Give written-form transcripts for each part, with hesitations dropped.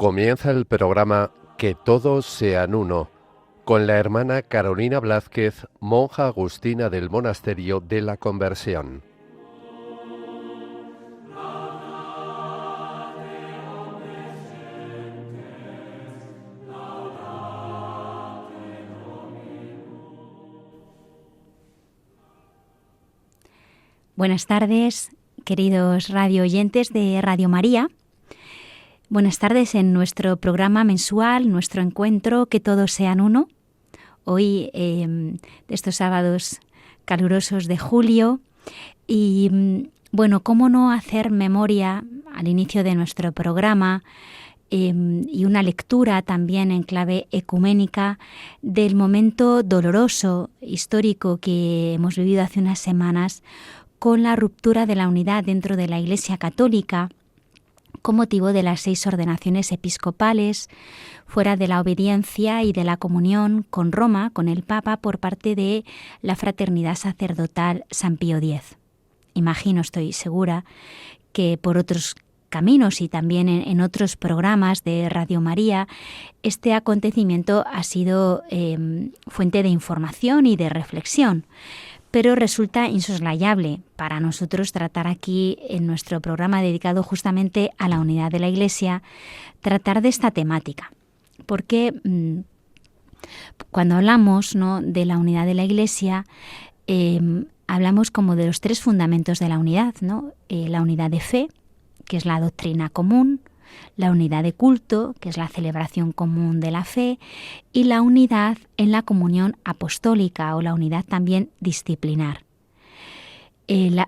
Comienza el programa Que todos sean uno, con la hermana Carolina Blázquez, monja agustina del Monasterio de la Conversión. Buenas tardes, queridos radio oyentes de Radio María. Buenas tardes en nuestro programa mensual, nuestro encuentro Que todos sean uno. Hoy, de estos sábados calurosos de julio. Y bueno, ¿cómo no hacer memoria al inicio de nuestro programa y una lectura también en clave ecuménica del momento doloroso, histórico que hemos vivido hace unas semanas con la ruptura de la unidad dentro de la Iglesia Católica con motivo de las 6 ordenaciones episcopales, fuera de la obediencia y de la comunión con Roma, con el Papa, por parte de la Fraternidad Sacerdotal San Pío X. Imagino, estoy segura, que por otros caminos y también en otros programas de Radio María, este acontecimiento ha sido fuente de información y de reflexión. Pero resulta insoslayable para nosotros tratar aquí, en nuestro programa dedicado justamente a la unidad de la Iglesia, tratar de esta temática. Porque cuando hablamos, ¿no?, de la unidad de la Iglesia, hablamos como de los 3 fundamentos de la unidad, ¿no? La unidad de fe, que es la doctrina común; la unidad de culto, que es la celebración común de la fe; y la unidad en la comunión apostólica, o la unidad también disciplinar.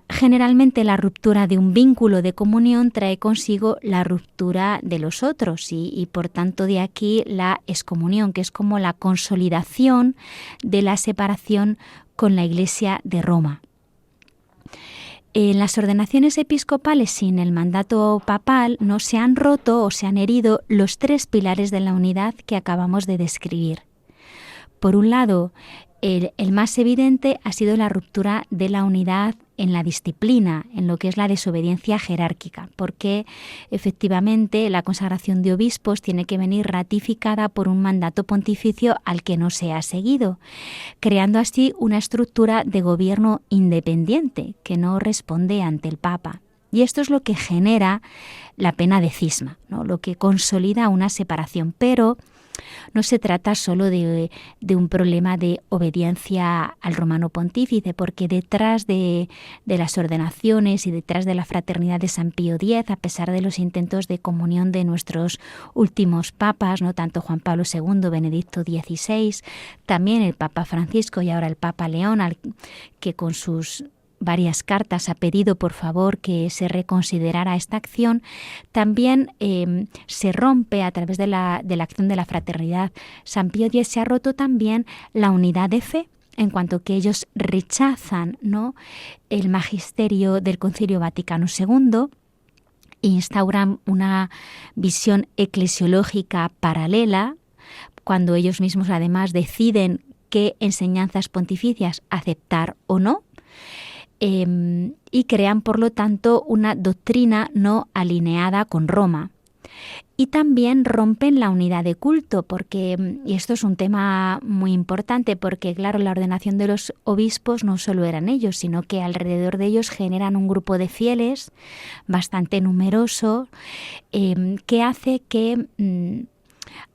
Generalmente la ruptura de un vínculo de comunión trae consigo la ruptura de los otros y por tanto de aquí la excomunión, que es como la consolidación de la separación con la Iglesia de Roma. En las ordenaciones episcopales sin el mandato papal no se han roto o se han herido los 3 pilares de la unidad que acabamos de describir. Por un lado, el más evidente ha sido la ruptura de la unidad en la disciplina, en lo que es la desobediencia jerárquica, porque efectivamente la consagración de obispos tiene que venir ratificada por un mandato pontificio al que no se ha seguido, creando así una estructura de gobierno independiente que no responde ante el Papa. Y esto es lo que genera la pena de cisma, ¿no?, lo que consolida una separación, pero no se trata solo de un problema de obediencia al romano pontífice, porque detrás de las ordenaciones y detrás de la fraternidad de San Pío X, a pesar de los intentos de comunión de nuestros últimos papas, no tanto Juan Pablo II, Benedicto XVI, también el Papa Francisco y ahora el Papa León, que con sus varias cartas ha pedido por favor que se reconsiderara esta acción, también se rompe a través de la acción de la fraternidad. San Pío X se ha roto también la unidad de fe, en cuanto que ellos rechazan, ¿no?, el magisterio del Concilio Vaticano II, instauran una visión eclesiológica paralela, cuando ellos mismos además deciden qué enseñanzas pontificias aceptar o no, y crean, por lo tanto, una doctrina no alineada con Roma. Y también rompen la unidad de culto, porque, y esto es un tema muy importante, porque claro, la ordenación de los obispos no solo eran ellos, sino que alrededor de ellos generan un grupo de fieles bastante numeroso, que hace que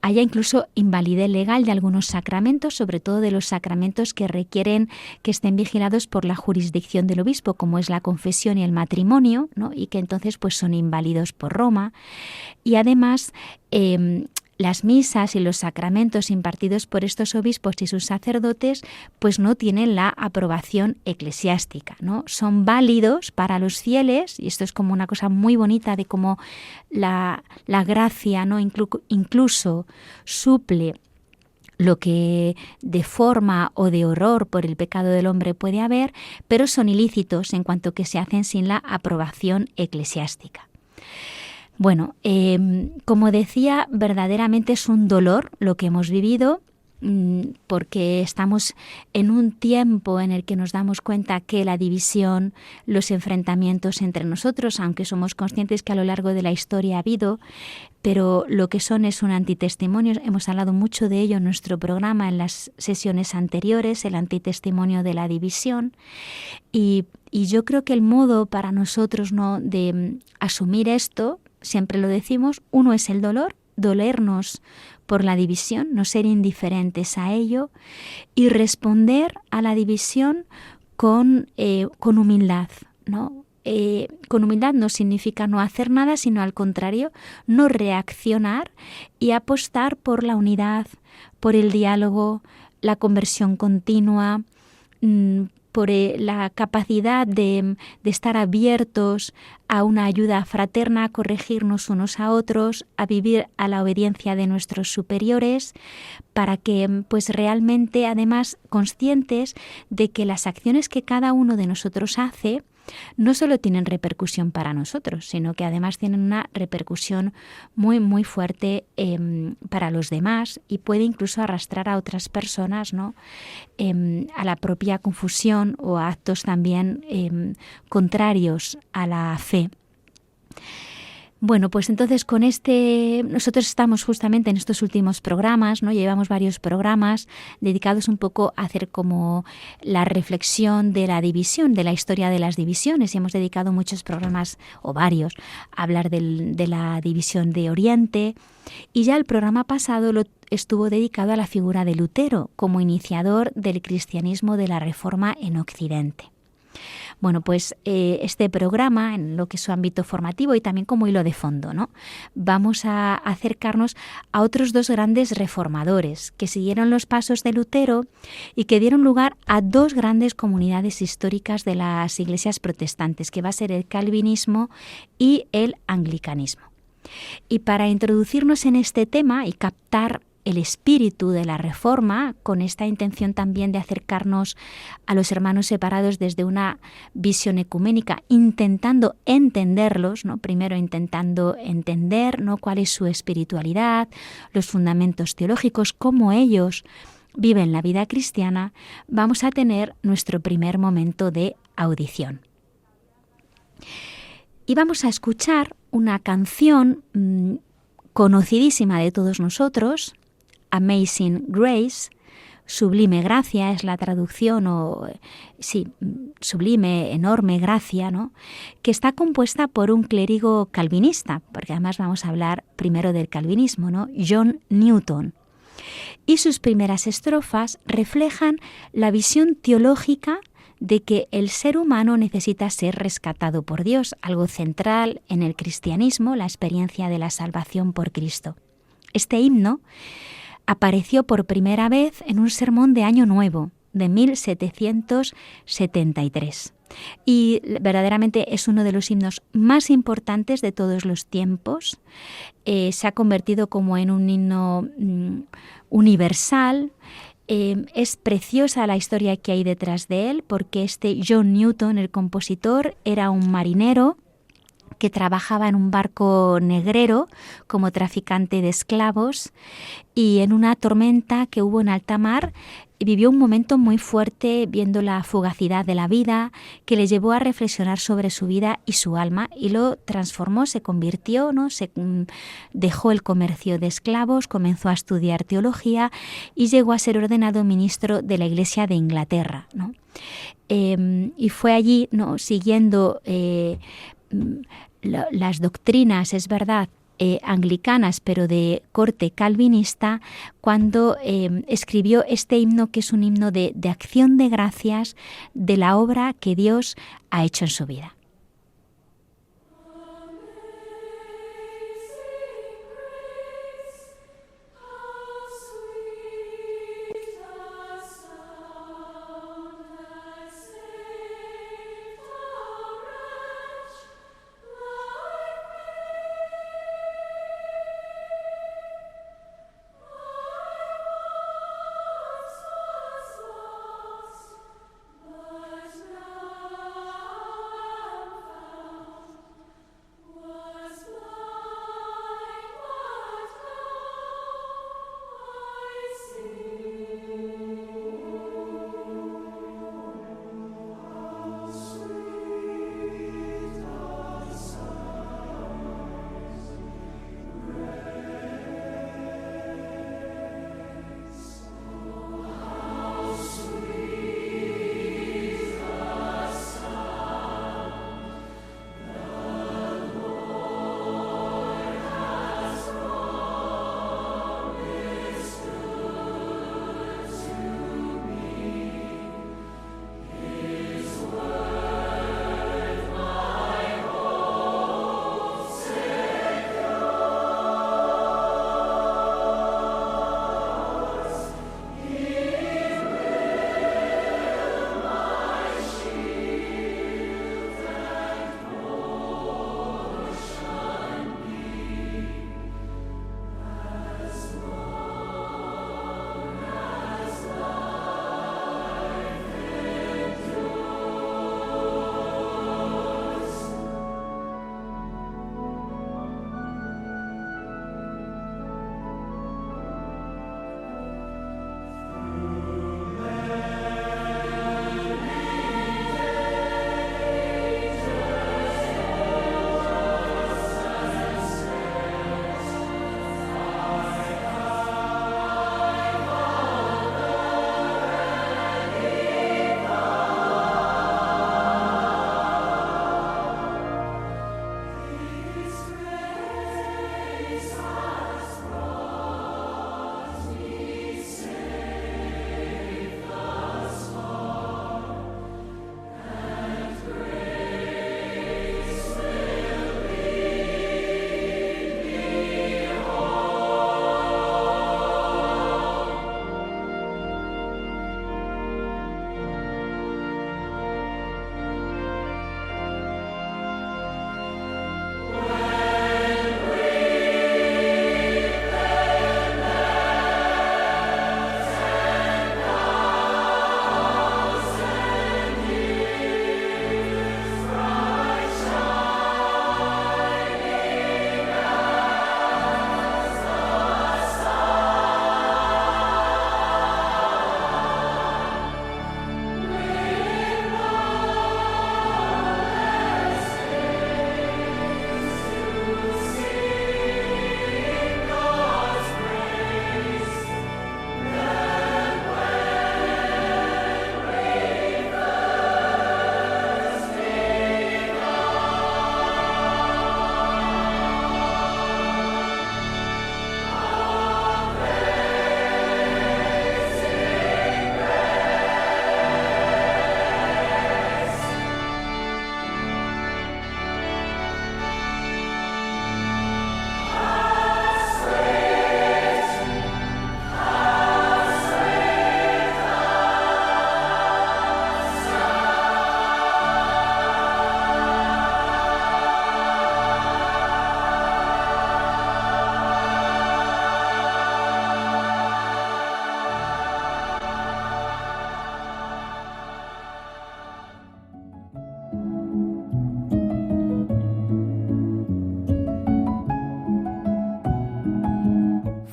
haya incluso invalidez legal de algunos sacramentos, sobre todo de los sacramentos que requieren que estén vigilados por la jurisdicción del obispo, como es la confesión y el matrimonio, ¿no?, y que entonces pues son inválidos por Roma. Y además las misas y los sacramentos impartidos por estos obispos y sus sacerdotes pues no tienen la aprobación eclesiástica, ¿no? Son válidos para los fieles, y esto es como una cosa muy bonita de cómo la gracia, ¿no?, incluso suple lo que de forma o de horror por el pecado del hombre puede haber, pero son ilícitos en cuanto que se hacen sin la aprobación eclesiástica. Bueno, como decía, verdaderamente es un dolor lo que hemos vivido. porque estamos en un tiempo en el que nos damos cuenta que la división, los enfrentamientos entre nosotros, aunque somos conscientes que a lo largo de la historia ha habido, pero lo que son es un antitestimonio. Hemos hablado mucho de ello en nuestro programa en las sesiones anteriores, el antitestimonio de la división. Y yo creo que el modo para nosotros, ¿no?, de asumir esto, siempre lo decimos, uno es el dolor, dolernos por la división, no ser indiferentes a ello y responder a la división con humildad, ¿no? Con humildad no significa no hacer nada, sino al contrario, no reaccionar y apostar por la unidad, por el diálogo, la conversión continua, por la capacidad de estar abiertos a una ayuda fraterna, a corregirnos unos a otros, a vivir a la obediencia de nuestros superiores, para que pues realmente, además, conscientes de que las acciones que cada uno de nosotros hace no solo tienen repercusión para nosotros, sino que además tienen una repercusión muy, muy fuerte para los demás y puede incluso arrastrar a otras personas, ¿no?, a la propia confusión o a actos también contrarios a la fe. Bueno, pues entonces nosotros estamos justamente en estos últimos programas, ¿no? Llevamos varios programas dedicados un poco a hacer como la reflexión de la división, de la historia de las divisiones, y hemos dedicado muchos programas, o varios, a hablar de la división de Oriente, y ya el programa pasado estuvo dedicado a la figura de Lutero como iniciador del cristianismo de la Reforma en Occidente. Bueno, pues este programa, en lo que es su ámbito formativo y también como hilo de fondo, ¿no?, vamos a acercarnos a otros dos grandes reformadores que siguieron los pasos de Lutero y que dieron lugar a dos grandes comunidades históricas de las iglesias protestantes, que va a ser el calvinismo y el anglicanismo. Y para introducirnos en este tema y captar el espíritu de la Reforma, con esta intención también de acercarnos a los hermanos separados desde una visión ecuménica, intentando entenderlos, ¿no?, primero intentando entender, ¿no?, cuál es su espiritualidad, los fundamentos teológicos, cómo ellos viven la vida cristiana, vamos a tener nuestro primer momento de audición. Y vamos a escuchar una canción conocidísima de todos nosotros, Amazing Grace, Sublime Gracia es la traducción, sublime, enorme gracia, ¿no?, que está compuesta por un clérigo calvinista, porque además vamos a hablar primero del calvinismo, ¿no?, John Newton. Y sus primeras estrofas reflejan la visión teológica de que el ser humano necesita ser rescatado por Dios, algo central en el cristianismo, la experiencia de la salvación por Cristo. Este himno apareció por primera vez en un sermón de Año Nuevo, de 1773. Y verdaderamente es uno de los himnos más importantes de todos los tiempos. Se ha convertido como en un himno universal. Es preciosa la historia que hay detrás de él, porque este John Newton, el compositor, era un marinero que trabajaba en un barco negrero como traficante de esclavos, y en una tormenta que hubo en alta mar vivió un momento muy fuerte viendo la fugacidad de la vida, que le llevó a reflexionar sobre su vida y su alma, y lo transformó, se convirtió, ¿no?, dejó el comercio de esclavos, comenzó a estudiar teología y llegó a ser ordenado ministro de la Iglesia de Inglaterra, ¿no? Y fue allí, ¿no?, siguiendo las doctrinas, es verdad, anglicanas, pero de corte calvinista, cuando escribió este himno, que es un himno de acción de gracias de la obra que Dios ha hecho en su vida.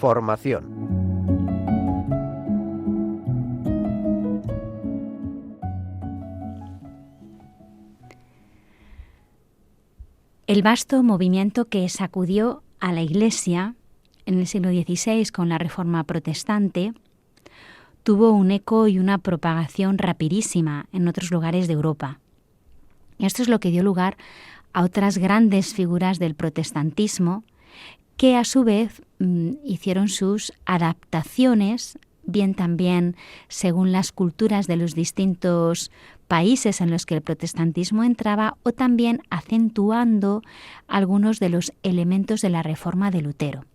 formación. El vasto movimiento que sacudió a la Iglesia en el siglo XVI con la Reforma Protestante tuvo un eco y una propagación rapidísima en otros lugares de Europa. Esto es lo que dio lugar a otras grandes figuras del protestantismo que a su vez hicieron sus adaptaciones, bien también según las culturas de los distintos países en los que el protestantismo entraba, o también acentuando algunos de los elementos de la Reforma de Lutero.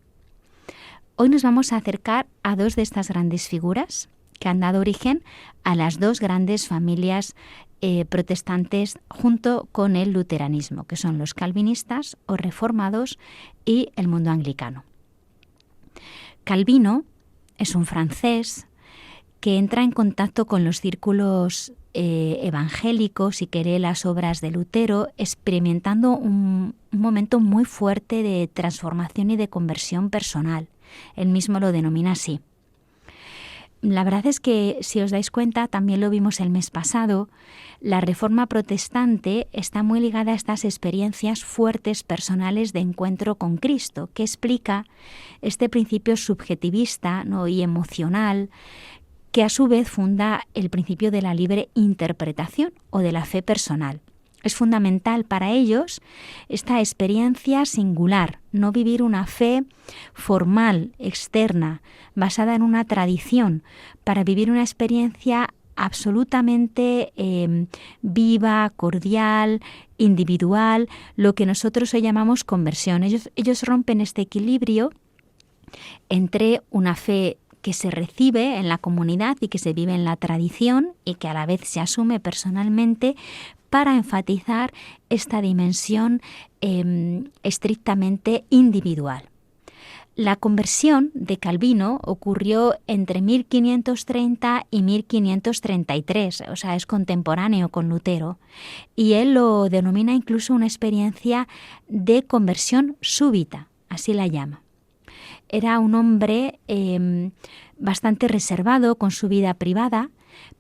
Hoy nos vamos a acercar a dos de estas grandes figuras que han dado origen a las dos grandes familias protestantes junto con el luteranismo, que son los calvinistas o reformados y el mundo anglicano. Calvino es un francés que entra en contacto con los círculos evangélicos y que lee las obras de Lutero, experimentando un momento muy fuerte de transformación y de conversión personal. Él mismo lo denomina así. La verdad es que, si os dais cuenta, también lo vimos el mes pasado, la Reforma Protestante está muy ligada a estas experiencias fuertes personales de encuentro con Cristo, que explica este principio subjetivista, ¿no?, y emocional, que a su vez funda el principio de la libre interpretación o de la fe personal. Es fundamental para ellos esta experiencia singular, no vivir una fe formal, externa, basada en una tradición, para vivir una experiencia absolutamente viva, cordial, individual, lo que nosotros hoy llamamos conversión. Ellos rompen este equilibrio entre una fe que se recibe en la comunidad y que se vive en la tradición y que a la vez se asume personalmente, para enfatizar esta dimensión estrictamente individual. La conversión de Calvino ocurrió entre 1530 y 1533, o sea, es contemporáneo con Lutero, y él lo denomina incluso una experiencia de conversión súbita, así la llama. Era un hombre bastante reservado con su vida privada,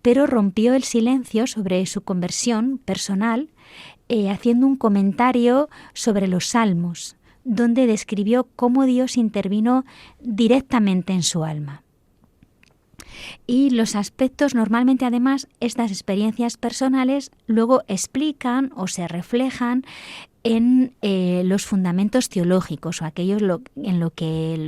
pero rompió el silencio sobre su conversión personal haciendo un comentario sobre los Salmos, donde describió cómo Dios intervino directamente en su alma. Y los aspectos, normalmente además, estas experiencias personales luego explican o se reflejan en los fundamentos teológicos o aquellos en lo que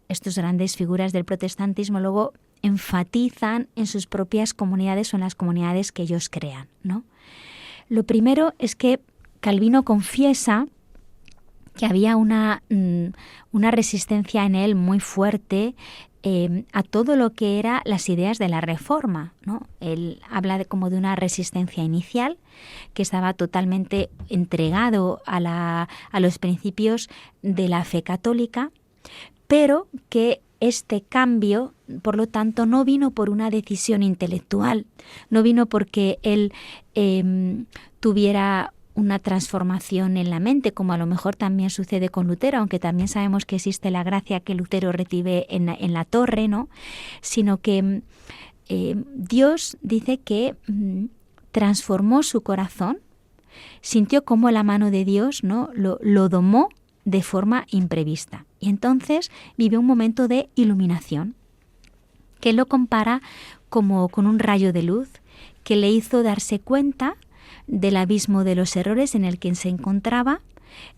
estos grandes figuras del protestantismo luego enfatizan en sus propias comunidades o en las comunidades que ellos crean, ¿no? Lo primero es que Calvino confiesa que había una resistencia en él muy fuerte a todo lo que eran las ideas de la Reforma, ¿no? Él habla como de una resistencia inicial, que estaba totalmente entregado a los principios de la fe católica, pero que este cambio, por lo tanto, no vino por una decisión intelectual, no vino porque él tuviera una transformación en la mente, como a lo mejor también sucede con Lutero, aunque también sabemos que existe la gracia que Lutero recibe en la torre, ¿no? Sino que Dios dice que transformó su corazón, sintió como la mano de Dios, ¿no?, lo domó de forma imprevista. Y entonces vive un momento de iluminación, que lo compara como con un rayo de luz que le hizo darse cuenta del abismo de los errores en el que se encontraba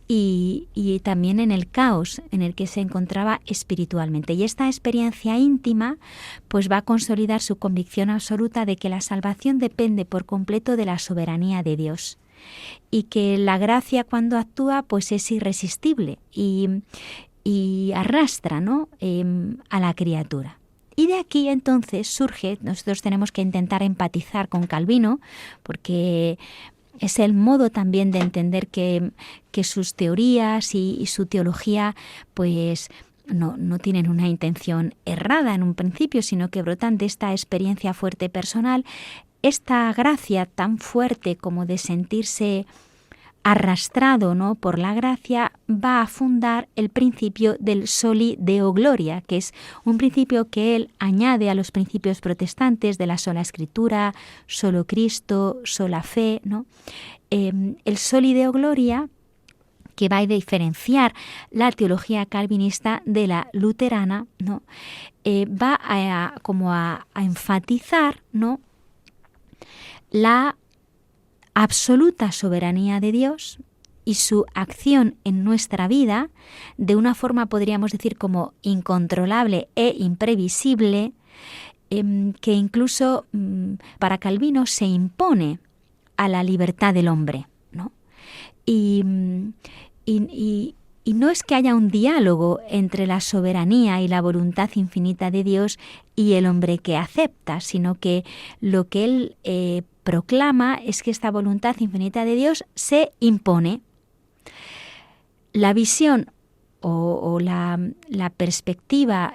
y también en el caos en el que se encontraba espiritualmente. Y esta experiencia íntima pues va a consolidar su convicción absoluta de que la salvación depende por completo de la soberanía de Dios y que la gracia, cuando actúa, pues es irresistible y arrastra, ¿no?, a la criatura. Y de aquí entonces surge, nosotros tenemos que intentar empatizar con Calvino, porque es el modo también de entender que sus teorías y su teología pues no tienen una intención errada en un principio, sino que brotan de esta experiencia fuerte personal, esta gracia tan fuerte como de sentirse arrastrado, ¿no?, por la gracia, va a fundar el principio del soli deo gloria, que es un principio que él añade a los principios protestantes de la sola escritura, solo Cristo, sola fe, ¿no? El soli deo gloria, que va a diferenciar la teología calvinista de la luterana, ¿no? Va a enfatizar, ¿no?, la absoluta soberanía de Dios y su acción en nuestra vida de una forma, podríamos decir, como incontrolable e imprevisible, que incluso para Calvino se impone a la libertad del hombre, ¿no? Y no es que haya un diálogo entre la soberanía y la voluntad infinita de Dios y el hombre que acepta, sino que lo que él proclama es que esta voluntad infinita de Dios se impone. La visión o la perspectiva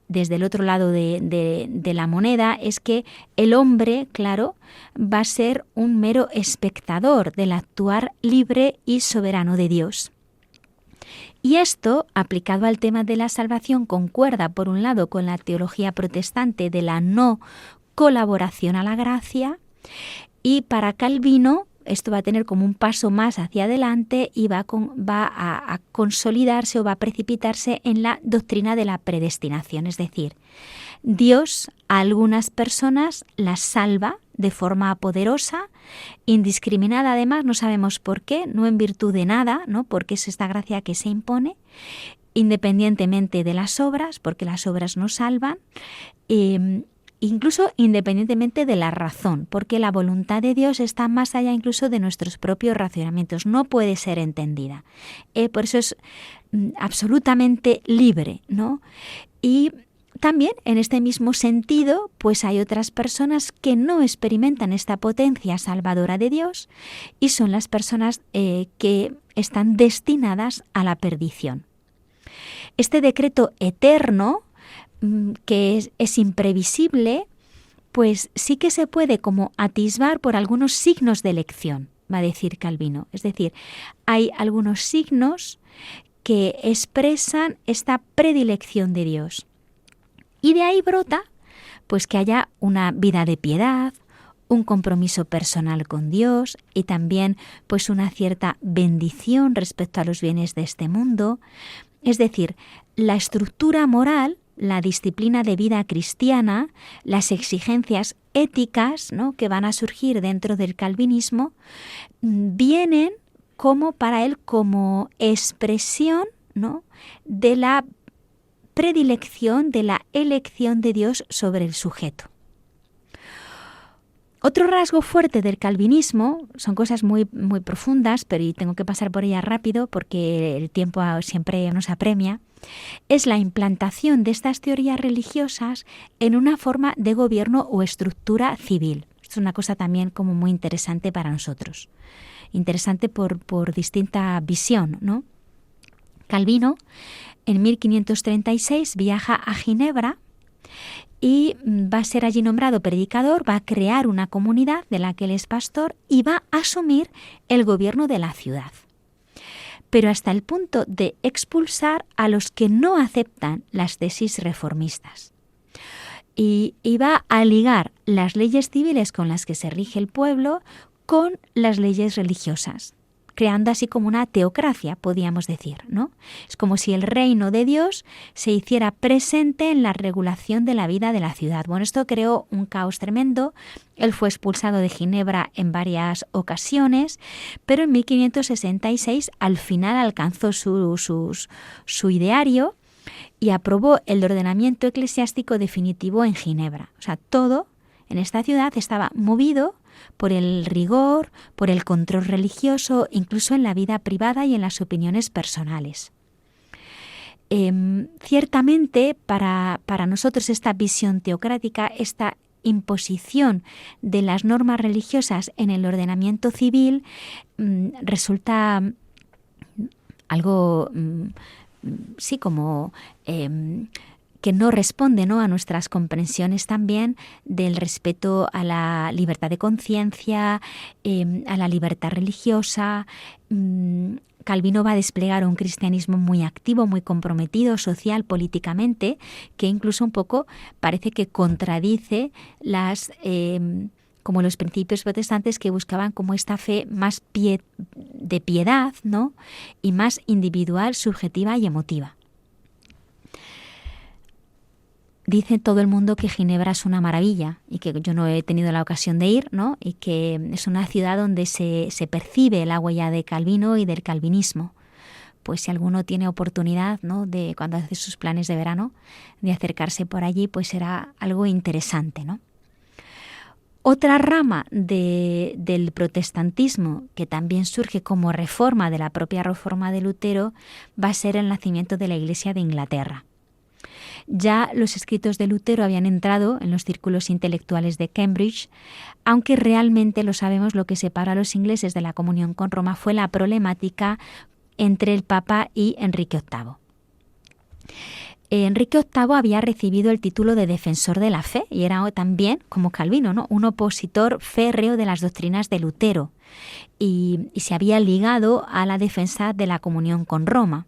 desde el otro lado de la moneda es que el hombre, claro, va a ser un mero espectador del actuar libre y soberano de Dios. Y esto, aplicado al tema de la salvación, concuerda, por un lado, con la teología protestante de la no colaboración a la gracia, y para Calvino esto va a tener como un paso más hacia adelante y va a consolidarse o va a precipitarse en la doctrina de la predestinación, es decir, Dios a algunas personas las salva de forma poderosa, indiscriminada además, no sabemos por qué, no en virtud de nada, ¿no?, porque es esta gracia que se impone, independientemente de las obras, porque las obras nos salvan, incluso independientemente de la razón, porque la voluntad de Dios está más allá incluso de nuestros propios racionamientos, no puede ser entendida. Por eso es absolutamente libre, ¿no? Y también en este mismo sentido, pues hay otras personas que no experimentan esta potencia salvadora de Dios y son las personas que están destinadas a la perdición. Este decreto eterno, que es imprevisible, pues sí que se puede como atisbar por algunos signos de elección, va a decir Calvino. Es decir, hay algunos signos que expresan esta predilección de Dios. Y de ahí brota pues que haya una vida de piedad, un compromiso personal con Dios y también pues una cierta bendición respecto a los bienes de este mundo. Es decir, la estructura moral, la disciplina de vida cristiana, las exigencias éticas, ¿no?, que van a surgir dentro del calvinismo, vienen como para él como expresión, ¿no?, de la predilección, de la elección de Dios sobre el sujeto. Otro rasgo fuerte del calvinismo, son cosas muy, muy profundas, pero tengo que pasar por ellas rápido porque el tiempo siempre nos apremia, es la implantación de estas teorías religiosas en una forma de gobierno o estructura civil. Esto es una cosa también como muy interesante para nosotros. Interesante por distinta visión, ¿no? Calvino, en 1536, viaja a Ginebra y va a ser allí nombrado predicador, va a crear una comunidad de la que él es pastor y va a asumir el gobierno de la ciudad. Pero hasta el punto de expulsar a los que no aceptan las tesis reformistas. Y va a ligar las leyes civiles con las que se rige el pueblo con las leyes religiosas, creando así como una teocracia, podríamos decir, ¿no? Es como si el reino de Dios se hiciera presente en la regulación de la vida de la ciudad. Bueno, esto creó un caos tremendo. Él fue expulsado de Ginebra en varias ocasiones, pero en 1566 al final alcanzó su ideario y aprobó el ordenamiento eclesiástico definitivo en Ginebra. O sea, todo en esta ciudad estaba movido por el rigor, por el control religioso, incluso en la vida privada y en las opiniones personales. Ciertamente, para nosotros esta visión teocrática, esta imposición de las normas religiosas en el ordenamiento civil resulta algo, sí, como que no responde, ¿no?, a nuestras comprensiones también del respeto a la libertad de conciencia, a la libertad religiosa. Calvino va a desplegar un cristianismo muy activo, muy comprometido social, políticamente, que incluso un poco parece que contradice como los principios protestantes, que buscaban como esta fe más de piedad, ¿no?, y más individual, subjetiva y emotiva. Dice todo el mundo que Ginebra es una maravilla y que yo no he tenido la ocasión de ir, ¿no?, y que es una ciudad donde se percibe la huella de Calvino y del calvinismo. Pues si alguno tiene oportunidad, ¿no?, de cuando hace sus planes de verano, de acercarse por allí, pues será algo interesante, ¿no? Otra rama del protestantismo, que también surge como reforma de la propia reforma de Lutero, va a ser el nacimiento de la Iglesia de Inglaterra. Ya los escritos de Lutero habían entrado en los círculos intelectuales de Cambridge, aunque realmente lo sabemos, lo que separó a los ingleses de la comunión con Roma fue la problemática entre el Papa y Enrique VIII. Enrique VIII había recibido el título de defensor de la fe y era también, como Calvino, ¿no?, un opositor férreo de las doctrinas de Lutero y se había ligado a la defensa de la comunión con Roma.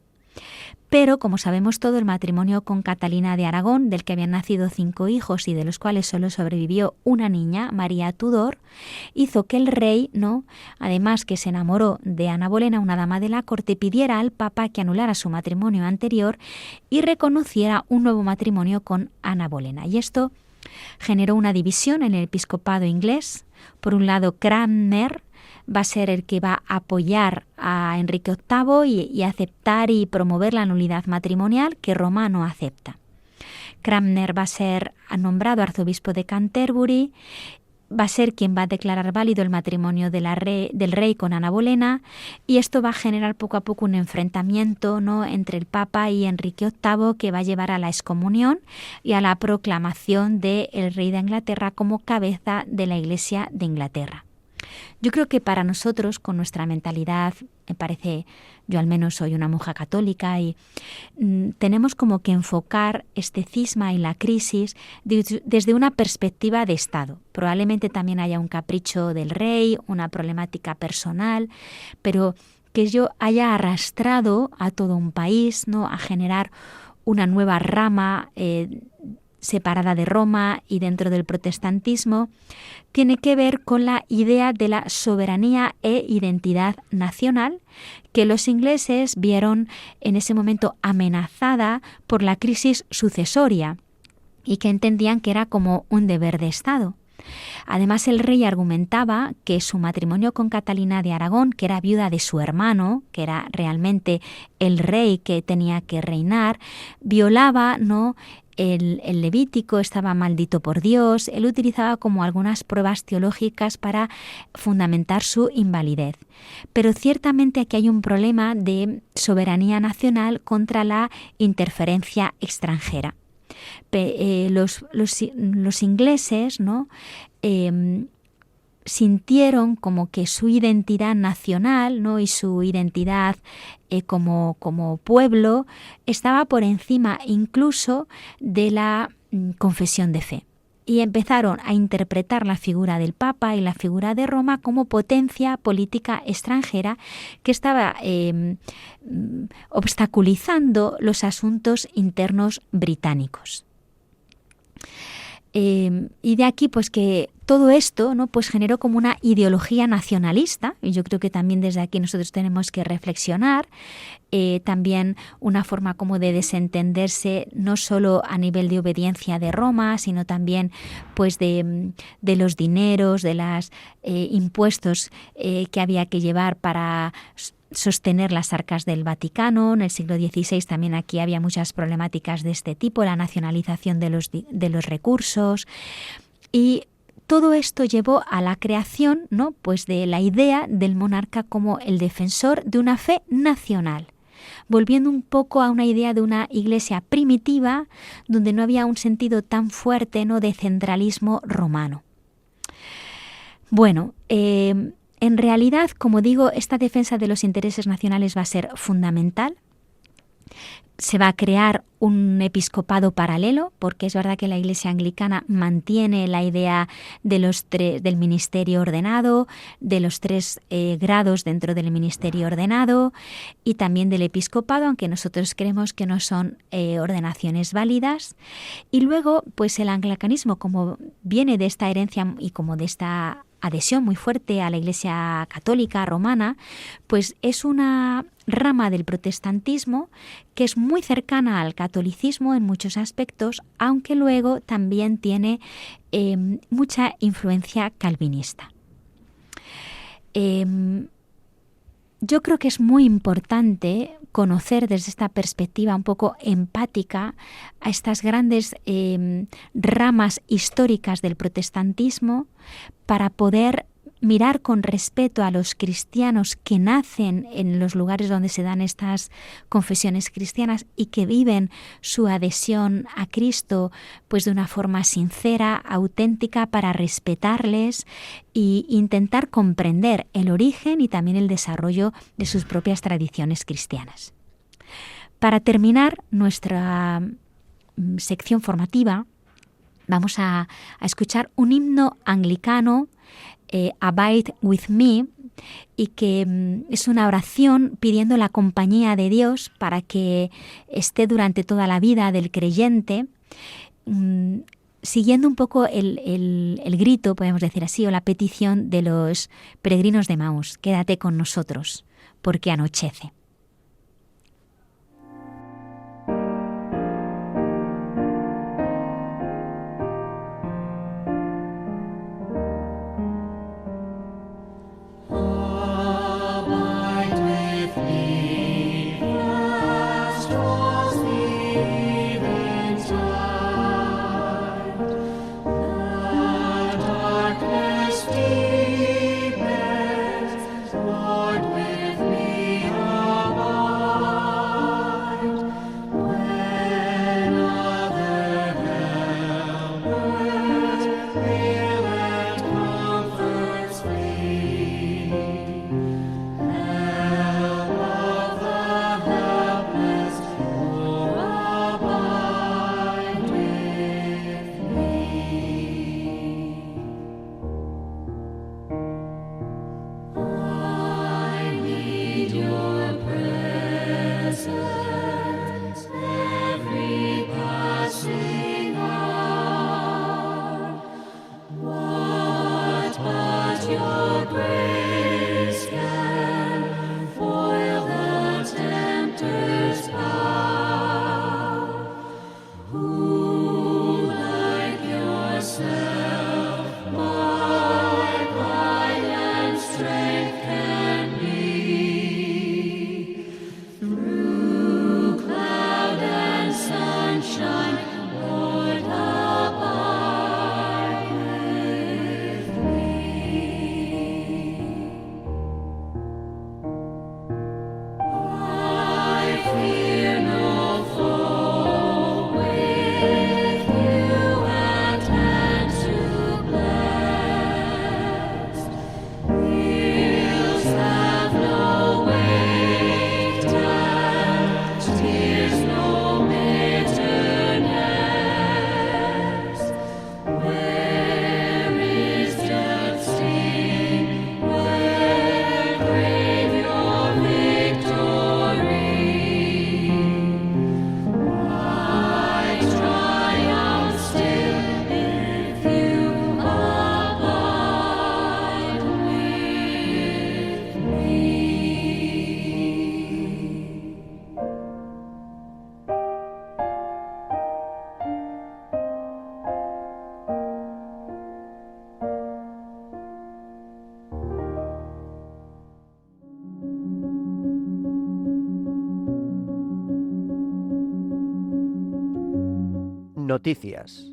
Pero, como sabemos todo, el matrimonio con Catalina de Aragón, del que habían nacido 5 hijos y de los cuales solo sobrevivió una niña, María Tudor, hizo que el rey, ¿no?, además que se enamoró de Ana Bolena, una dama de la corte, pidiera al Papa que anulara su matrimonio anterior y reconociera un nuevo matrimonio con Ana Bolena. Y esto generó una división en el episcopado inglés. Por un lado, Cranmer va a ser el que va a apoyar a Enrique VIII y aceptar y promover la nulidad matrimonial, que Roma no acepta. Cranmer va a ser nombrado arzobispo de Canterbury, va a ser quien va a declarar válido el matrimonio del rey con Ana Bolena, y esto va a generar poco a poco un enfrentamiento, ¿no?, entre el Papa y Enrique VIII, que va a llevar a la excomunión y a la proclamación del rey de Inglaterra como cabeza de la Iglesia de Inglaterra. Yo creo que para nosotros, con nuestra mentalidad, me parece, yo al menos soy una monja católica y tenemos como que enfocar este cisma y la crisis desde una perspectiva de Estado. Probablemente también haya un capricho del rey, una problemática personal, pero que ello haya arrastrado a todo un país, ¿no?, a generar una nueva rama separada de Roma y dentro del protestantismo, tiene que ver con la idea de la soberanía e identidad nacional que los ingleses vieron en ese momento amenazada por la crisis sucesoria y que entendían que era como un deber de Estado. Además, el rey argumentaba que su matrimonio con Catalina de Aragón, que era viuda de su hermano, que era realmente el rey que tenía que reinar, violaba, ¿no?, el Levítico, estaba maldito por Dios. Él utilizaba como algunas pruebas teológicas para fundamentar su invalidez. Pero ciertamente aquí hay un problema de soberanía nacional contra la interferencia extranjera. Los ingleses, ¿no?, sintieron como que su identidad nacional, ¿no?, y su identidad como pueblo estaba por encima incluso de la confesión de fe. Y empezaron a interpretar la figura del Papa y la figura de Roma como potencia política extranjera que estaba obstaculizando los asuntos internos británicos. Y de aquí pues que todo esto, ¿no?, pues generó como una ideología nacionalista, y yo creo que también desde aquí nosotros tenemos que reflexionar, también una forma como de desentenderse no solo a nivel de obediencia de Roma, sino también pues de los dineros, de los impuestos que había que llevar para sostener las arcas del Vaticano. En el siglo XVI también aquí había muchas problemáticas de este tipo, la nacionalización de los recursos, y todo esto llevó a la creación, ¿no?, pues de la idea del monarca como el defensor de una fe nacional, volviendo un poco a una idea de una iglesia primitiva donde no había un sentido tan fuerte, ¿no?, de centralismo romano. Bueno, en realidad, como digo, esta defensa de los intereses nacionales va a ser fundamental. Se va a crear un episcopado paralelo, porque es verdad que la Iglesia anglicana mantiene la idea de del ministerio ordenado, de los 3 grados dentro del ministerio ordenado y también del episcopado, aunque nosotros creemos que no son ordenaciones válidas. Y luego, pues el anglicanismo, como viene de esta herencia y como de esta adhesión muy fuerte a la Iglesia católica romana, pues es una rama del protestantismo que es muy cercana al catolicismo en muchos aspectos, aunque luego también tiene mucha influencia calvinista. Yo creo que es muy importante conocer desde esta perspectiva un poco empática a estas grandes ramas históricas del protestantismo para poder mirar con respeto a los cristianos que nacen en los lugares donde se dan estas confesiones cristianas y que viven su adhesión a Cristo pues de una forma sincera, auténtica, para respetarles e intentar comprender el origen y también el desarrollo de sus propias tradiciones cristianas. Para terminar nuestra sección formativa, vamos a escuchar un himno anglicano, Abide with me, y que es una oración pidiendo la compañía de Dios para que esté durante toda la vida del creyente, siguiendo un poco el grito, podemos decir así, o la petición de los peregrinos de Emaús: quédate con nosotros, porque anochece. Noticias.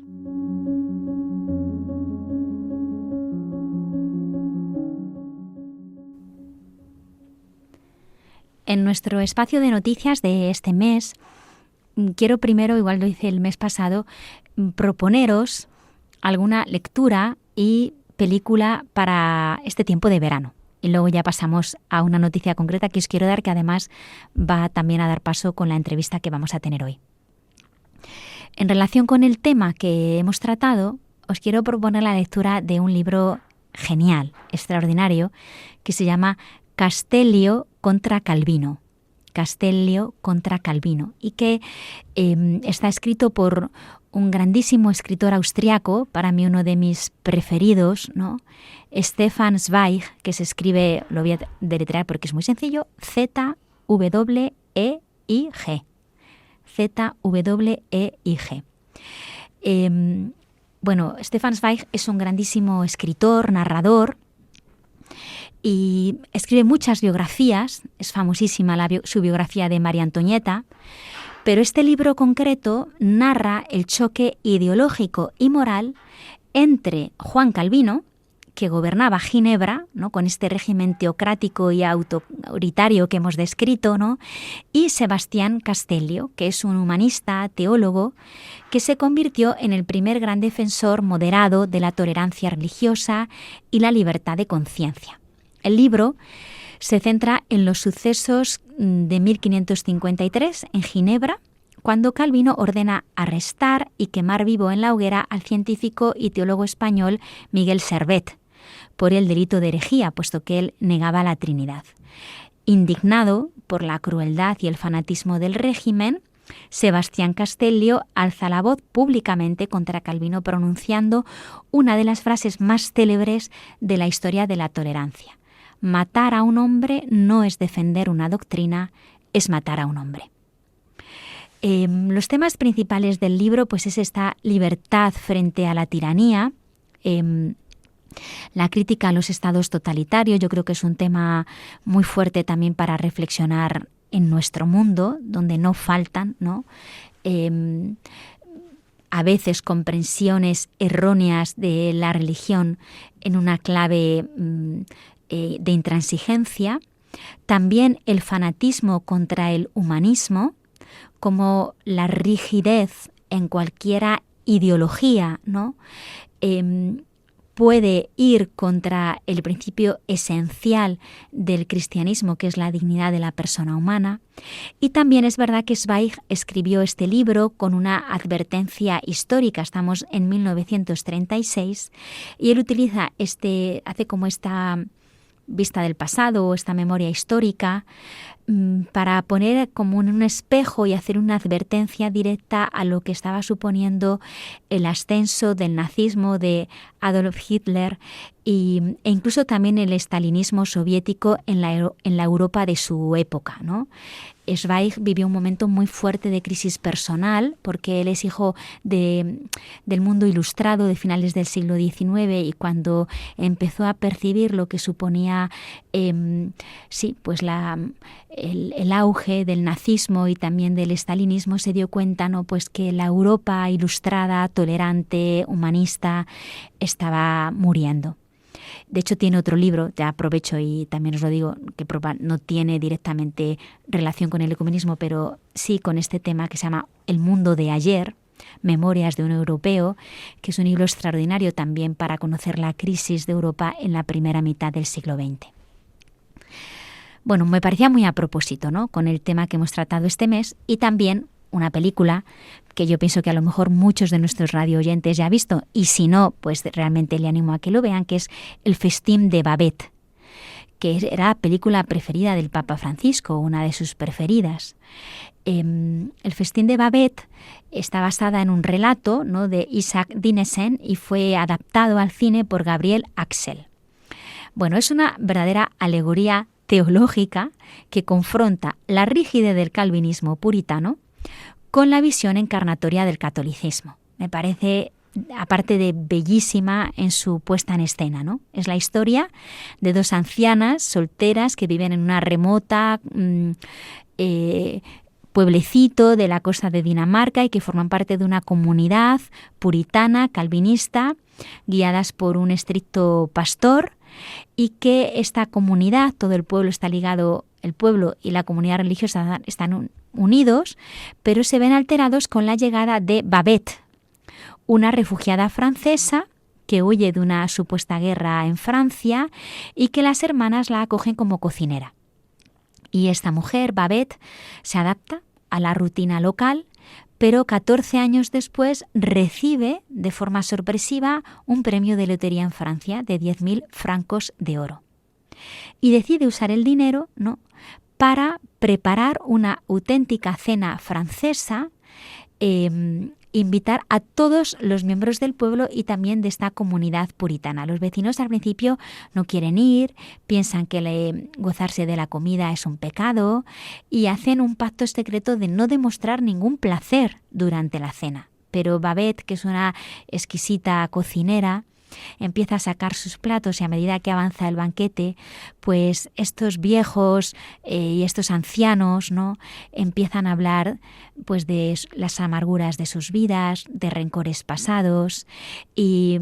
En nuestro espacio de noticias de este mes, quiero primero, igual lo hice el mes pasado, proponeros alguna lectura y película para este tiempo de verano. y luego ya pasamos a una noticia concreta que os quiero dar, que además va también a dar paso con la entrevista que vamos a tener hoy. En relación con el tema que hemos tratado, os quiero proponer la lectura de un libro genial, extraordinario, que se llama Castellio contra Calvino. Castellio contra Calvino, y que está escrito por un grandísimo escritor austriaco, para mí uno de mis preferidos, ¿no? Stefan Zweig, que se escribe, lo voy a deletrear porque es muy sencillo, Z-W-E-I-G. Z-W-E-I-G. Bueno, Stefan Zweig es un grandísimo escritor, narrador, y escribe muchas biografías. Es famosísima su biografía de María Antonieta, pero este libro concreto narra el choque ideológico y moral entre Juan Calvino, que gobernaba Ginebra, ¿no?, con este régimen teocrático y autoritario que hemos descrito, ¿no?, y Sebastián Castellio, que es un humanista, teólogo, que se convirtió en el primer gran defensor moderado de la tolerancia religiosa y la libertad de conciencia. El libro se centra en los sucesos de 1553 en Ginebra, cuando Calvino ordena arrestar y quemar vivo en la hoguera al científico y teólogo español Miguel Servet por el delito de herejía, puesto que él negaba la Trinidad. Indignado por la crueldad y el fanatismo del régimen, Sebastián Castellio alza la voz públicamente contra Calvino, pronunciando una de las frases más célebres de la historia de la tolerancia: matar a un hombre no es defender una doctrina, es matar a un hombre. Los temas principales del libro pues es esta libertad frente a la tiranía, la crítica a los estados totalitarios. Yo creo que es un tema muy fuerte también para reflexionar en nuestro mundo, donde no faltan, ¿no?, a veces comprensiones erróneas de la religión en una clave de intransigencia. También el fanatismo contra el humanismo, como la rigidez en cualquier ideología, ¿no?, puede ir contra el principio esencial del cristianismo, que es la dignidad de la persona humana. Y también es verdad que Zweig escribió este libro con una advertencia histórica. Estamos en 1936 y él hace como esta vista del pasado o esta memoria histórica para poner como en un espejo y hacer una advertencia directa a lo que estaba suponiendo el ascenso del nazismo de Adolf Hitler e incluso también el estalinismo soviético en la Europa de su época, ¿no? Zweig vivió un momento muy fuerte de crisis personal, porque él es hijo del mundo ilustrado de finales del siglo XIX, y cuando empezó a percibir lo que suponía el auge del nazismo y también del estalinismo, se dio cuenta, ¿no?, pues que la Europa ilustrada, tolerante, humanista, estaba muriendo. De hecho, tiene otro libro, ya aprovecho y también os lo digo, que no tiene directamente relación con el ecumenismo, pero sí con este tema, que se llama El mundo de ayer, Memorias de un europeo, que es un libro extraordinario también para conocer la crisis de Europa en la primera mitad del siglo XX. Bueno, me parecía muy a propósito, ¿no?, con el tema que hemos tratado este mes, y también una película que yo pienso que a lo mejor muchos de nuestros radio oyentes ya han visto, y si no, pues realmente le animo a que lo vean, que es El festín de Babette, que era la película preferida del Papa Francisco, una de sus preferidas. El festín de Babette está basada en un relato, ¿no?, de Isaac Dinesen, y fue adaptado al cine por Gabriel Axel. Bueno, es una verdadera alegoría teológica que confronta la rigidez del calvinismo puritano con la visión encarnatoria del catolicismo. Me parece, aparte de bellísima en su puesta en escena, ¿no? Es la historia de dos ancianas solteras que viven en una remota pueblecito de la costa de Dinamarca y que forman parte de una comunidad puritana, calvinista, guiadas por un estricto pastor, y que esta comunidad, todo el pueblo está ligado, el pueblo y la comunidad religiosa están unidos, pero se ven alterados con la llegada de Babette, una refugiada francesa que huye de una supuesta guerra en Francia y que las hermanas la acogen como cocinera. Y esta mujer, Babette, se adapta a la rutina local, pero 14 años después recibe de forma sorpresiva un premio de lotería en Francia de 10.000 francos de oro. Y decide usar el dinero, ¿no?, para preparar una auténtica cena francesa, invitar a todos los miembros del pueblo y también de esta comunidad puritana. Los vecinos al principio no quieren ir, piensan que gozarse de la comida es un pecado y hacen un pacto secreto de no demostrar ningún placer durante la cena. Pero Babette, que es una exquisita cocinera, empieza a sacar sus platos y a medida que avanza el banquete, pues estos viejos y estos ancianos, ¿no?, empiezan a hablar pues de las amarguras de sus vidas, de rencores pasados y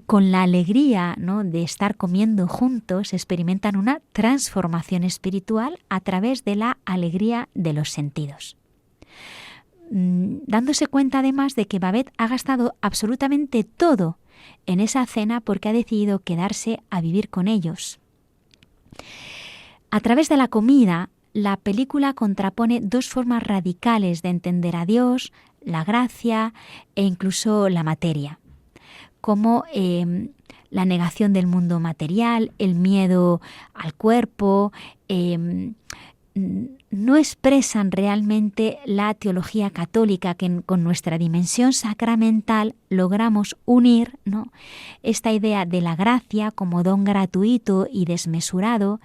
con la alegría, ¿no?, de estar comiendo juntos experimentan una transformación espiritual a través de la alegría de los sentidos. Dándose cuenta además de que Babette ha gastado absolutamente todo en esa cena porque ha decidido quedarse a vivir con ellos. A través de la comida, la película contrapone dos formas radicales de entender a Dios, la gracia e incluso la materia, como la negación del mundo material, el miedo al cuerpo, no expresan realmente la teología católica que con nuestra dimensión sacramental logramos unir, ¿no?, esta idea de la gracia como don gratuito y desmesurado,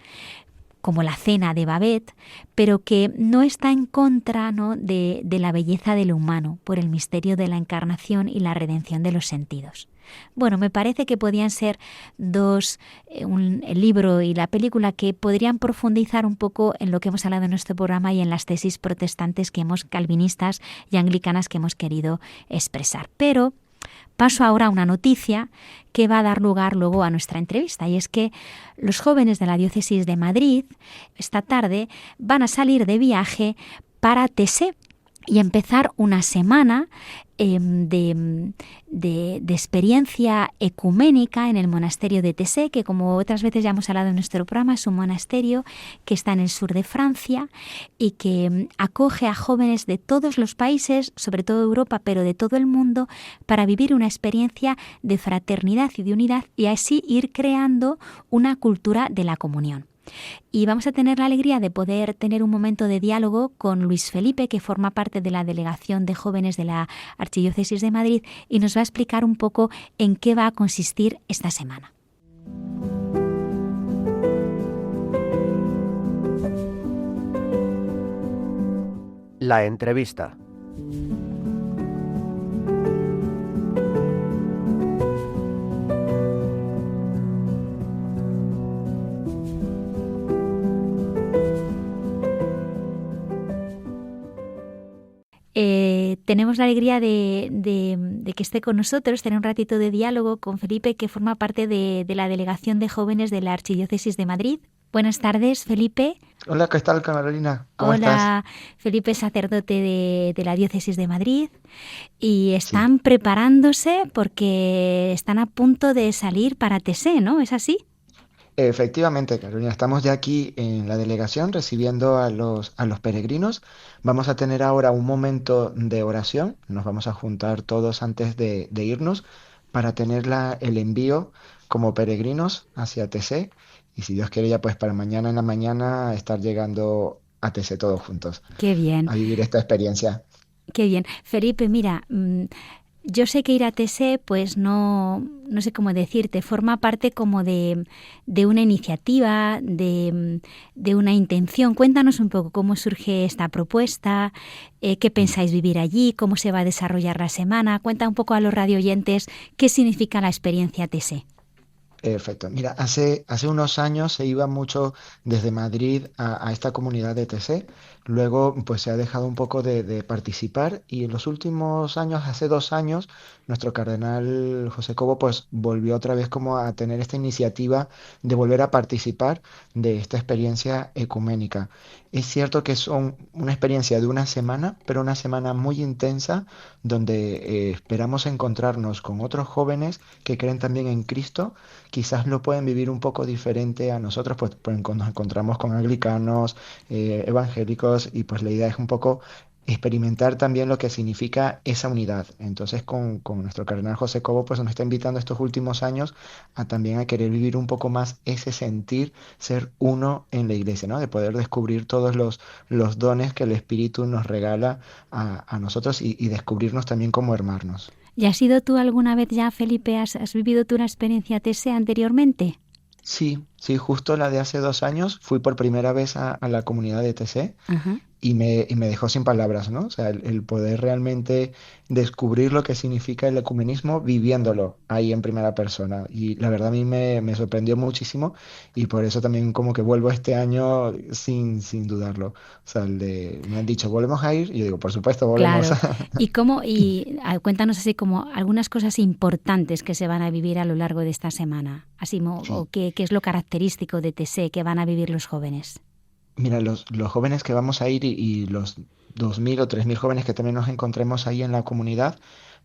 como la cena de Babette, pero que no está en contra, ¿no?, de la belleza de lo humano por el misterio de la encarnación y la redención de los sentidos. Bueno, me parece que podían ser dos, el libro y la película, que podrían profundizar un poco en lo que hemos hablado en nuestro programa y en las tesis protestantes calvinistas y anglicanas que hemos querido expresar. Pero paso ahora a una noticia que va a dar lugar luego a nuestra entrevista, y es que los jóvenes de la Diócesis de Madrid esta tarde van a salir de viaje para Tessé y empezar una semana de experiencia ecuménica en el monasterio de Tessé, que como otras veces ya hemos hablado en nuestro programa, es un monasterio que está en el sur de Francia y que acoge a jóvenes de todos los países, sobre todo de Europa, pero de todo el mundo, para vivir una experiencia de fraternidad y de unidad y así ir creando una cultura de la comunión. Y vamos a tener la alegría de poder tener un momento de diálogo con Luis Felipe, que forma parte de la delegación de jóvenes de la Archidiócesis de Madrid y nos va a explicar un poco en qué va a consistir esta semana. La entrevista. Tenemos la alegría de que esté con nosotros, tener un ratito de diálogo con Felipe, que forma parte de la delegación de jóvenes de la Archidiócesis de Madrid. Buenas tardes, Felipe. Hola, ¿qué tal, Carolina? ¿Cómo Hola, estás? Felipe, sacerdote de la Diócesis de Madrid, y están preparándose porque están a punto de salir para Tessé, ¿no? ¿Es así? Efectivamente, Carolina, estamos ya aquí en la delegación recibiendo a los peregrinos. Vamos a tener ahora un momento de oración. Nos vamos a juntar todos antes de irnos para tener el envío como peregrinos hacia Tessé. Y si Dios quiere, ya pues para mañana en la mañana estar llegando a Tessé todos juntos. Qué bien. A vivir esta experiencia. Qué bien. Felipe, mira, yo sé que ir a Tessé, pues no sé cómo decirte, forma parte como de una iniciativa, de una intención. Cuéntanos un poco cómo surge esta propuesta, qué pensáis vivir allí, cómo se va a desarrollar la semana. Cuenta un poco a los radioyentes qué significa la experiencia Tessé. Perfecto. Mira, hace unos años se iba mucho desde Madrid a esta comunidad de TC. Luego, pues se ha dejado un poco de participar y en los últimos años, hace 2 años, nuestro cardenal José Cobo, pues volvió otra vez como a tener esta iniciativa de volver a participar de esta experiencia ecuménica. Es cierto que son una experiencia de una semana, pero una semana muy intensa donde esperamos encontrarnos con otros jóvenes que creen también en Cristo. Quizás lo pueden vivir un poco diferente a nosotros, pues nos encontramos con anglicanos, evangélicos, y pues la idea es un poco experimentar también lo que significa esa unidad. Entonces, con nuestro cardenal José Cobo, pues nos está invitando estos últimos años a también a querer vivir un poco más ese sentir, ser uno en la iglesia, ¿no? De poder descubrir todos los dones que el Espíritu nos regala a nosotros y descubrirnos también como hermanos. ¿Y has ido tú alguna vez ya, Felipe? ¿Has vivido tú una experiencia TSE anteriormente? Sí, sí, justo la de hace 2 años fui por primera vez a la comunidad de TC Ajá. y me dejó sin palabras, ¿no? O sea, el poder realmente descubrir lo que significa el ecumenismo viviéndolo ahí en primera persona. Y la verdad a mí me sorprendió muchísimo y por eso también como que vuelvo este año sin dudarlo. O sea, me han dicho, ¿volvemos a ir? Y yo digo, por supuesto, volvemos. Claro. Cuéntanos así como algunas cosas importantes que se van a vivir a lo largo de esta semana, así o Sí. qué es lo característico de TSE que van a vivir los jóvenes. Mira, los jóvenes que vamos a ir y los 2.000 o 3.000 jóvenes que también nos encontremos ahí en la comunidad,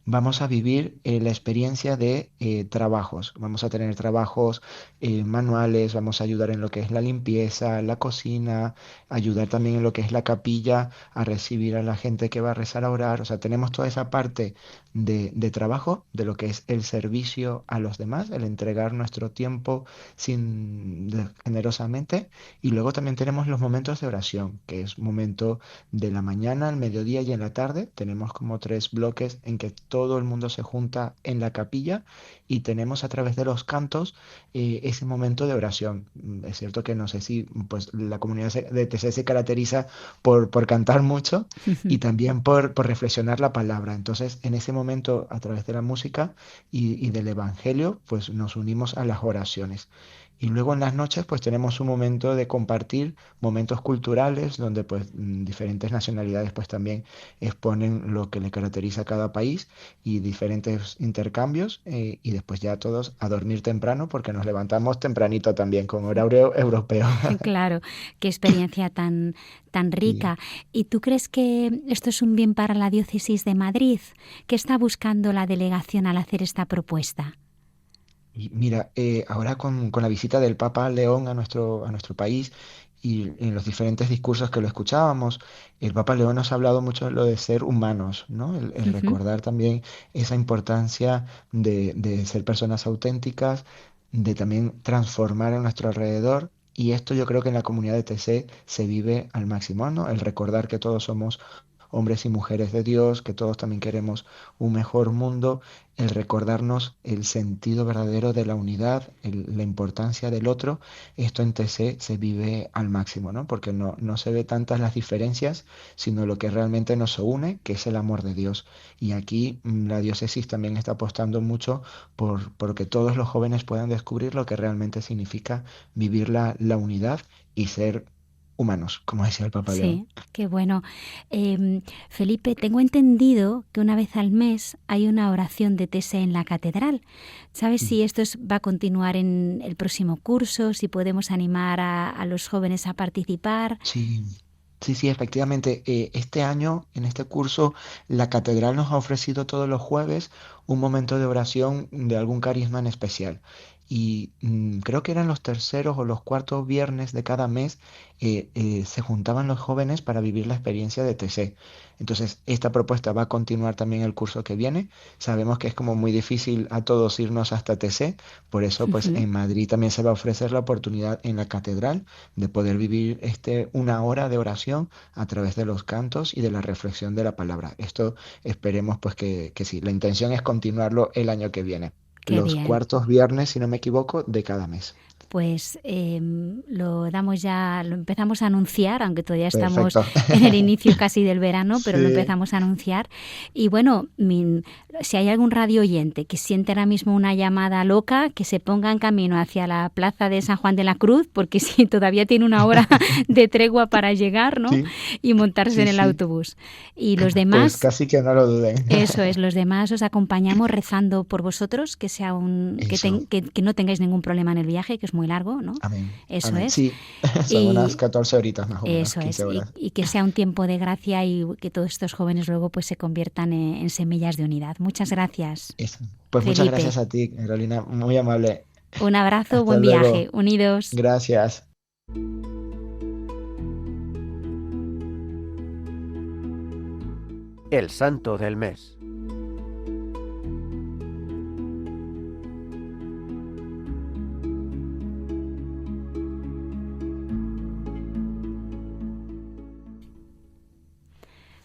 vamos a vivir la experiencia de trabajos. Vamos a tener trabajos manuales, vamos a ayudar en lo que es la limpieza, la cocina, ayudar también en lo que es la capilla, a recibir a la gente que va a rezar, a orar. O sea, tenemos toda esa parte de trabajo, de lo que es el servicio a los demás, el entregar nuestro tiempo generosamente. Y luego también tenemos los momentos de oración, que es momento de la mañana, al mediodía y en la tarde. Tenemos como 3 bloques en que todo el mundo se junta en la capilla y tenemos a través de los cantos ese momento de oración. Es cierto que no sé si pues la comunidad de TC se caracteriza por cantar mucho y también por reflexionar la palabra. Entonces, en ese momento, a través de la música y del Evangelio, pues nos unimos a las oraciones. Y luego en las noches pues tenemos un momento de compartir momentos culturales donde pues diferentes nacionalidades pues también exponen lo que le caracteriza a cada país y diferentes intercambios y después ya todos a dormir temprano porque nos levantamos tempranito también con horario europeo. Claro, qué experiencia tan Sí. rica. ¿Y tú crees que esto es un bien para la diócesis de Madrid? ¿Qué está buscando la delegación al hacer esta propuesta? Y mira, ahora con la visita del Papa León a nuestro país y en los diferentes discursos que lo escuchábamos, el Papa León nos ha hablado mucho de lo de ser humanos, ¿no? El Ujú. recordar también esa importancia de ser personas auténticas, de también transformar a nuestro alrededor. Y esto yo creo que en la comunidad de TC se vive al máximo, ¿no? El recordar que todos somos hombres y mujeres de Dios, que todos también queremos un mejor mundo, el recordarnos el sentido verdadero de la unidad, la importancia del otro, esto en TC se vive al máximo, ¿no? Porque no se ve tantas las diferencias, sino lo que realmente nos une, que es el amor de Dios. Y aquí la diócesis también está apostando mucho por que todos los jóvenes puedan descubrir lo que realmente significa vivir la unidad y ser humanos, como decía el Papa León. Sí, qué bueno. Felipe, tengo entendido que una vez al mes hay una oración de TSE en la catedral. ¿Sabes si esto va a continuar en el próximo curso? Si podemos animar a los jóvenes a participar. Sí, sí, sí, efectivamente. Este año, en este curso, la catedral nos ha ofrecido todos los jueves un momento de oración de algún carisma en especial. Y creo que eran los terceros o los cuartos viernes de cada mes, se juntaban los jóvenes para vivir la experiencia de TC. Entonces, esta propuesta va a continuar también el curso que viene. Sabemos que es como muy difícil a todos irnos hasta TC, por eso pues Ujú. en Madrid también se va a ofrecer la oportunidad en la catedral de poder vivir una hora de oración a través de los cantos y de la reflexión de la palabra. Esto esperemos pues que sí, la intención es continuarlo el año que viene, Qué los bien. cuartos viernes, si no me equivoco, de cada mes. pues lo empezamos a anunciar, aunque todavía estamos Perfecto. en el inicio casi del verano, pero lo Sí. empezamos a anunciar. Y bueno, si hay algún radio oyente que siente ahora mismo una llamada loca, que se ponga en camino hacia la plaza de San Juan de la Cruz, porque si todavía tiene una hora de tregua para llegar, ¿no? Sí, Y montarse sí, en el sí. autobús. Y los Pues demás, casi que no lo duden. eso es, los demás os acompañamos rezando por vosotros, que sea Eso. que no tengáis ningún problema en el viaje, que es muy largo, ¿no? Amén. Eso Amén. es. Sí, son unas Y 14 horitas más o menos, eso es, 15 horas. y que sea un tiempo de gracia y que todos estos jóvenes luego pues se conviertan en semillas de unidad. Muchas gracias, Eso. Pues muchas Felipe. gracias a ti, Carolina, muy amable. Un abrazo, Hasta buen viaje, luego. unidos. Gracias. El santo del mes.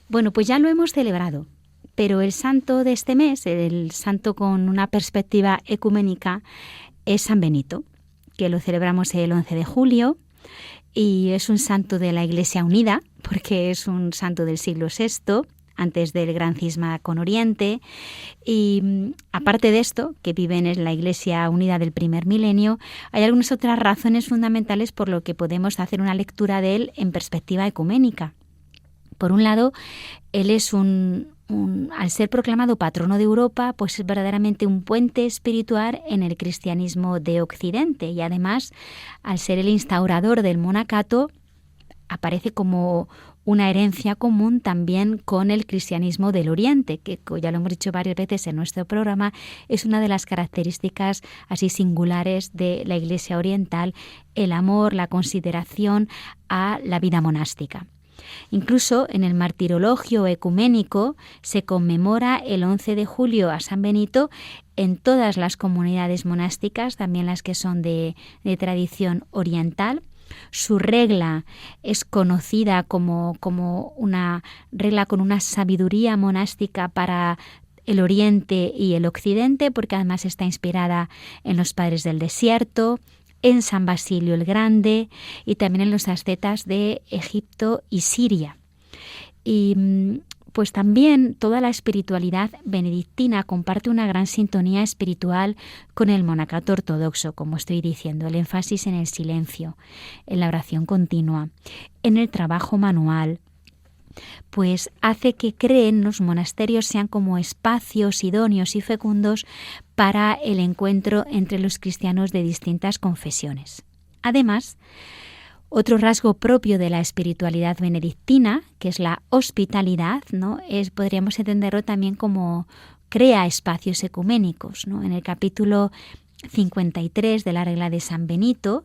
Bueno, pues ya lo hemos celebrado, pero el santo de este mes, el santo con una perspectiva ecuménica, es San Benito, que lo celebramos el 11 de julio y es un santo de la Iglesia Unida, porque es un santo del siglo VI, antes del gran cisma con Oriente, y aparte de esto, que viven en la Iglesia Unida del primer milenio, hay algunas otras razones fundamentales por lo que podemos hacer una lectura de él en perspectiva ecuménica. Por un lado, él es al ser proclamado patrono de Europa, pues es verdaderamente un puente espiritual en el cristianismo de Occidente, y además, al ser el instaurador del monacato, aparece como una herencia común también con el cristianismo del Oriente, que ya lo hemos dicho varias veces en nuestro programa, es una de las características así singulares de la Iglesia oriental, el amor, la consideración a la vida monástica. Incluso en el martirologio ecuménico se conmemora el 11 de julio a San Benito en todas las comunidades monásticas, también las que son de tradición oriental. Su regla es conocida como una regla con una sabiduría monástica para el Oriente y el Occidente, porque además está inspirada en los padres del desierto, en San Basilio el Grande y también en los ascetas de Egipto y Siria. Y pues también toda la espiritualidad benedictina comparte una gran sintonía espiritual con el monacato ortodoxo, como estoy diciendo, el énfasis en el silencio, en la oración continua, en el trabajo manual, pues hace que creen los monasterios sean como espacios idóneos y fecundos para el encuentro entre los cristianos de distintas confesiones. Además, otro rasgo propio de la espiritualidad benedictina, que es la hospitalidad, ¿no? Podríamos entenderlo también como crea espacios ecuménicos, ¿no? En el capítulo 53 de la regla de San Benito,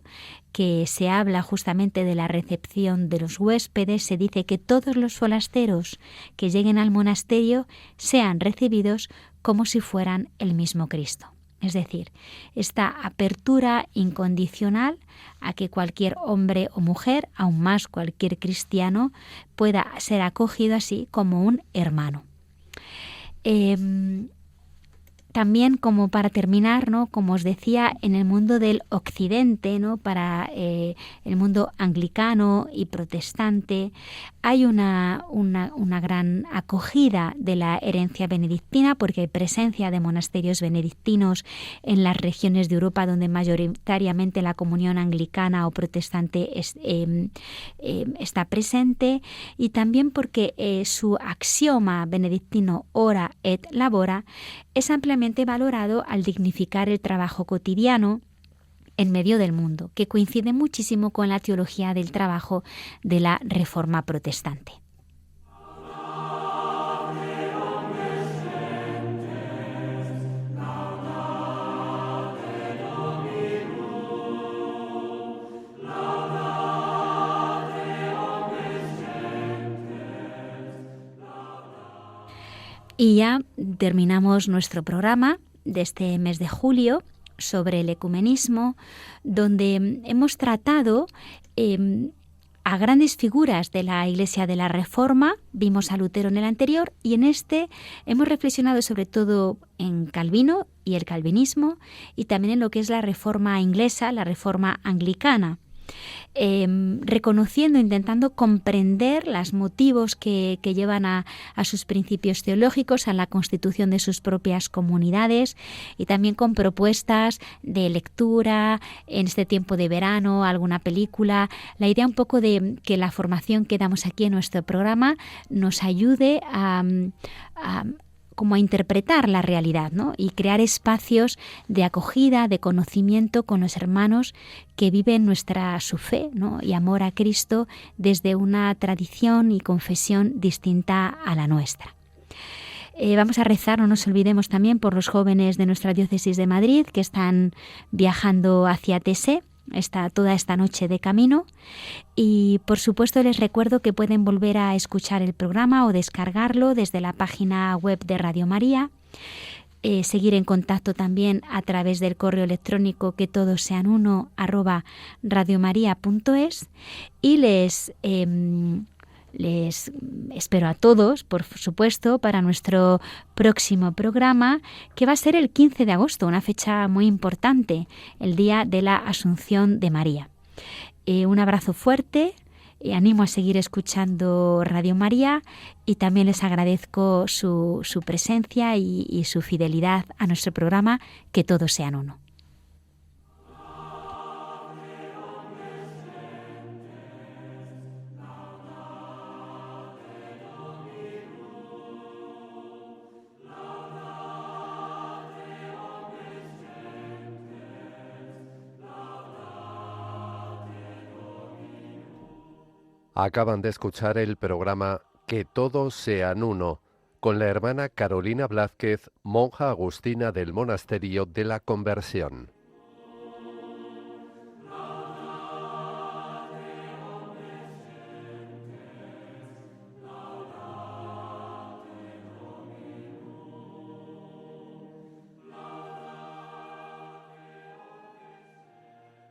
que se habla justamente de la recepción de los huéspedes, se dice que todos los forasteros que lleguen al monasterio sean recibidos como si fueran el mismo Cristo. Es decir, esta apertura incondicional a que cualquier hombre o mujer, aún más cualquier cristiano, pueda ser acogido así como un hermano. También, como para terminar, ¿no? Como os decía, en el mundo del Occidente, ¿no? Para el mundo anglicano y protestante, hay una gran acogida de la herencia benedictina, porque hay presencia de monasterios benedictinos en las regiones de Europa donde mayoritariamente la comunión anglicana o protestante está presente, y también porque su axioma benedictino ora et labora es ampliamente valorado al dignificar el trabajo cotidiano en medio del mundo, que coincide muchísimo con la teología del trabajo de la Reforma protestante. Y ya terminamos nuestro programa de este mes de julio sobre el ecumenismo, donde hemos tratado a grandes figuras de la Iglesia de la Reforma. Vimos a Lutero en el anterior y en este hemos reflexionado sobre todo en Calvino y el calvinismo y también en lo que es la Reforma inglesa, la Reforma anglicana. Reconociendo, intentando comprender los motivos que llevan a sus principios teológicos, a la constitución de sus propias comunidades y también con propuestas de lectura en este tiempo de verano, alguna película. La idea un poco de que la formación que damos aquí en nuestro programa nos ayude como a interpretar la realidad, ¿no? Y crear espacios de acogida, de conocimiento con los hermanos que viven su fe, ¿no? Y amor a Cristo desde una tradición y confesión distinta a la nuestra. Vamos a rezar, no nos olvidemos también por los jóvenes de nuestra diócesis de Madrid que están viajando hacia Tessé. Está toda esta noche de camino y por supuesto les recuerdo que pueden volver a escuchar el programa o descargarlo desde la página web de Radio María, seguir en contacto también a través del correo electrónico que todos sean uno @radiomaria.es y les espero a todos, por supuesto, para nuestro próximo programa, que va a ser el 15 de agosto, una fecha muy importante, el Día de la Asunción de María. Un abrazo fuerte, animo a seguir escuchando Radio María y también les agradezco su presencia y su fidelidad a nuestro programa, que todos sean uno. Acaban de escuchar el programa Que todos sean uno, con la hermana Carolina Blázquez, monja agustina del Monasterio de la Conversión.